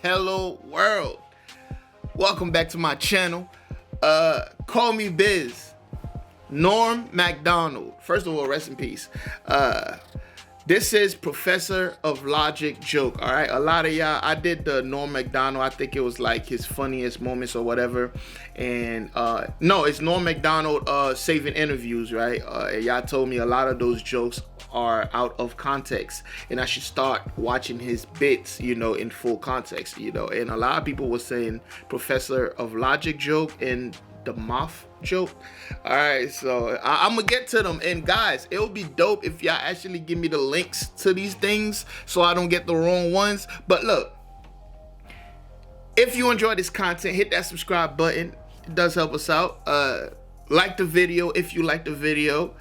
hello world. Welcome back to my channel. Call me Biz. Norm MacDonald. First of all, rest in peace. This is Professor of Logic joke, all right? A lot of y'all, I did the Norm MacDonald. I think it was like his funniest moments or whatever. And no, it's Norm MacDonald saving interviews, right? Y'all told me a lot of those jokes are out of context and I should start watching his bits, you know, in full context, you know. And a lot of people were saying Professor of Logic joke and the moth joke. All right, so I'm gonna get to them. And guys, it would be dope if y'all actually give me the links to these things so I don't get the wrong ones. But look, if you enjoy this content, hit that subscribe button. It does help us out. Like the video if you like the video.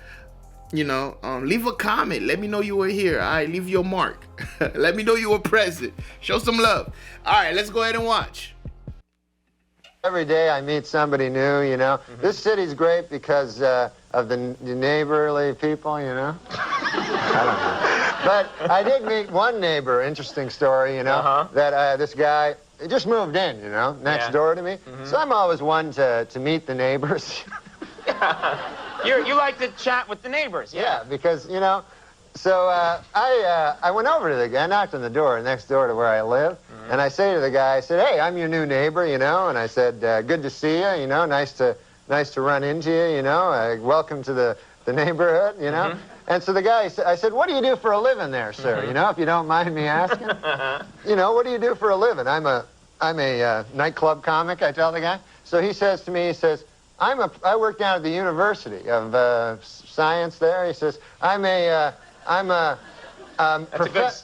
You know, leave a comment. Let me know you were here. All right, leave your mark. Let me know you were present. Show some love. All right, let's go ahead and watch. Every day I meet somebody new, you know. This city's great because of the neighborly people, you know. I don't know. But I did meet one neighbor, interesting story, you know, that this guy, he just moved in, you know, next door to me. So I'm always one to meet the neighbors. You like to chat with the neighbors, Yeah, because, you know, so I went over to the guy, I knocked on the door next door to where I live, and I say to the guy, I said, hey, I'm your new neighbor, you know, and I said, good to see you, you know, nice to run into you, you know, welcome to the neighborhood, you know. And so the guy, I said, what do you do for a living there, sir, you know, if you don't mind me asking? You know, what do you do for a living? I'm a nightclub comic, I tell the guy. So he says to me, he says, I work down at the University of Science there. He says,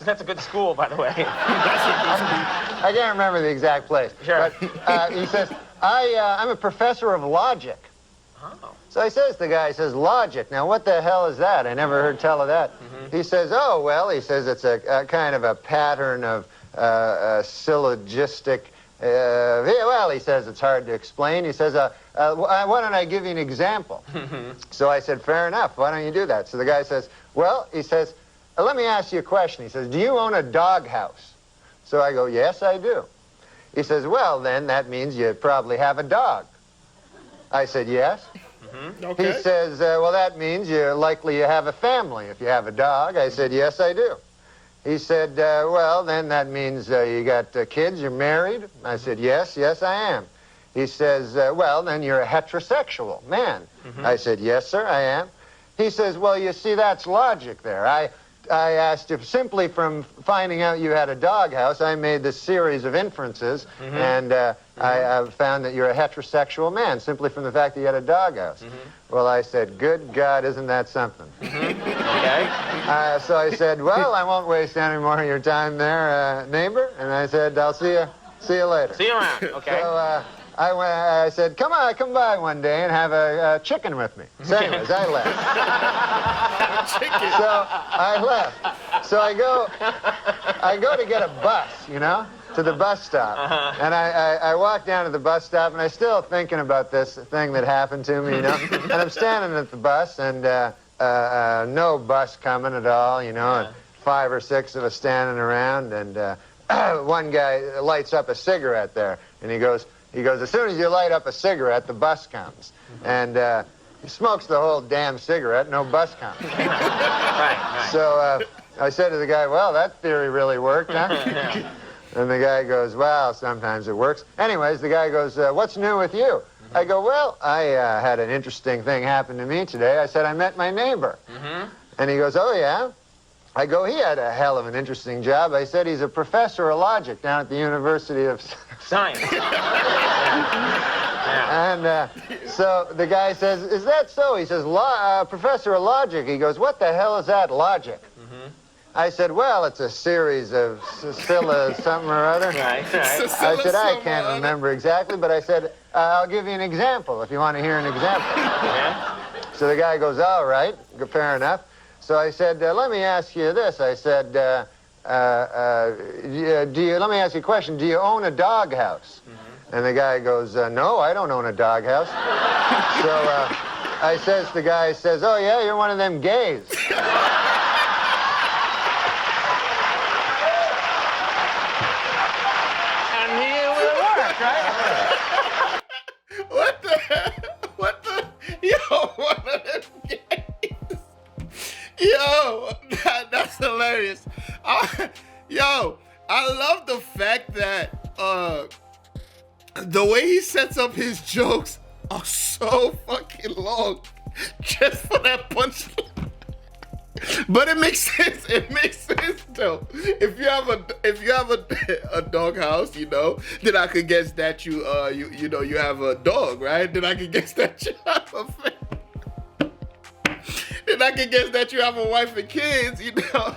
that's a good school, by the way. I can't remember the exact place. Sure. But he says, I'm a professor of logic. Oh. So he says, the guy says, logic. Now, what the hell is that? I never heard tell of that. He says, oh, well, he says it's a kind of a pattern of syllogistic. Well, he says it's hard to explain. He says, why don't I give you an example? So I said, fair enough. Why don't you do that? So the guy says, well, he says, let me ask you a question. He says, do you own a doghouse? So I go, yes, I do. He says, well, then that means you probably have a dog. I said, yes. Okay. He says, well, that means you're likely you have a family if you have a dog. I said, yes, I do. He said, well, then that means you got kids, you're married? I said, yes, I am. He says, well, then you're a heterosexual man. I said, yes, sir, I am. He says, well, you see, that's logic there. I asked if simply from finding out you had a doghouse, I made this series of inferences, and I found that you're a heterosexual man simply from the fact that you had a doghouse. Well, I said, good God, isn't that something? Okay. So I said, well, I won't waste any more of your time there, neighbor. And I said, I'll see you later. See you around, okay. So I said, come by one day and have a chicken with me. So anyways, I left. So I left. So I go to get a bus, you know, to the bus stop. And I walk down to the bus stop, and I'm still thinking about this thing that happened to me, you know. And I'm standing at the bus, and no bus coming at all, you know, and 5 or 6 of us standing around, and one guy lights up a cigarette there, and he goes, as soon as you light up a cigarette, the bus comes. And he smokes the whole damn cigarette, no bus comes. Right. So I said to the guy, well, that theory really worked, huh? And the guy goes, well, sometimes it works. Anyways, the guy goes, what's new with you? I go, well, I had an interesting thing happen to me today. I said, I met my neighbor. And he goes, oh, yeah? I go, he had a hell of an interesting job. I said, he's a professor of logic down at the University of Science. And so the guy says, is that so? He says, professor of logic. He goes, what the hell is that, logic? I said, well, it's a series of Scylla something or other. Right. I said, I can't remember exactly, but I said, I'll give you an example if you want to hear an example. Yeah. So the guy goes, all right, fair enough. So I said, let me ask you this. I said, let me ask you a question. Do you own a doghouse? And the guy goes, no, I don't own a doghouse. So the guy says, oh, yeah, you're one of them gays. Yo, I love the fact that the way he sets up his jokes are so fucking long just for that punchline. But it makes sense. It makes sense though. If you have a dog house, you know, then I could guess that you have a dog, right? Then I could guess that you have a family. Then I could guess that you have a wife and kids, you know.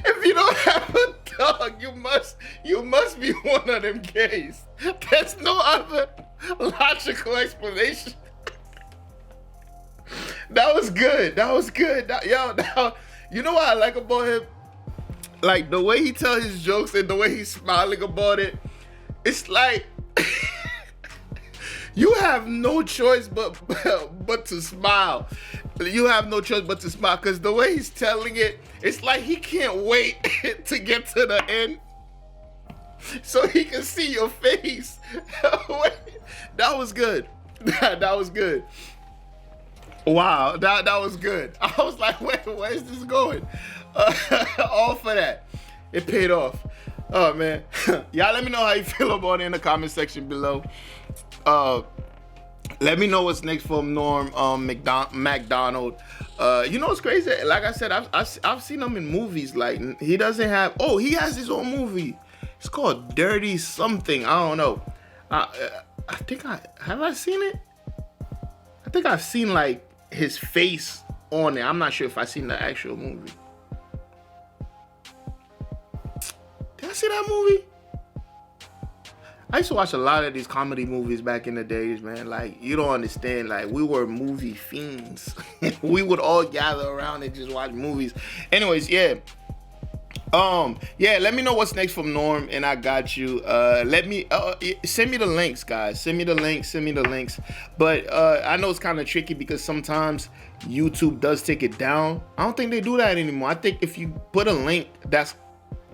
If you don't have a dog, you must be one of them gays. There's no other logical explanation. That was good. You know what I like about him? Like the way he tells his jokes and the way he's smiling about it. It's like you have no choice but to smile. You have no choice but to smile because the way he's telling it, it's like he can't wait to get to the end so he can see your face. That was good. That was good. Wow, that was good. I was like, where is this going? All for that. It paid off. Oh, man. Y'all let me know how you feel about it in the comment section below. Let me know what's next from Norm MacDonald. You know what's crazy? Like I said, I've seen him in movies. Like he doesn't have. Oh, he has his own movie. It's called Dirty Something. I don't know. I think I seen it. I think I've seen like his face on it. I'm not sure if I've seen the actual movie. Did I see that movie? I used to watch a lot of these comedy movies back in the days, man. Like, you don't understand. Like, we were movie fiends. We would all gather around and just watch movies. Anyways, yeah. Yeah, let me know what's next from Norm, and I got you. Send me the links, guys. Send me the links. But I know it's kind of tricky because sometimes YouTube does take it down. I don't think they do that anymore. I think if you put a link that's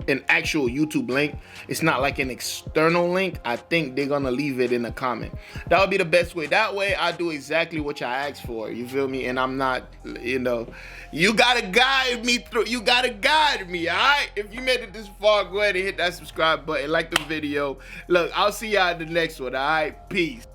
an actual YouTube link, it's not like an external link, I think they're gonna leave it in the comment. That would be the best way. That way I do exactly what y'all asked for, you feel me? And I'm not, you know, you gotta guide me through, all right? If you made it this far, go ahead and hit that subscribe button, like the video. Look, I'll see y'all in the next one, all right? Peace.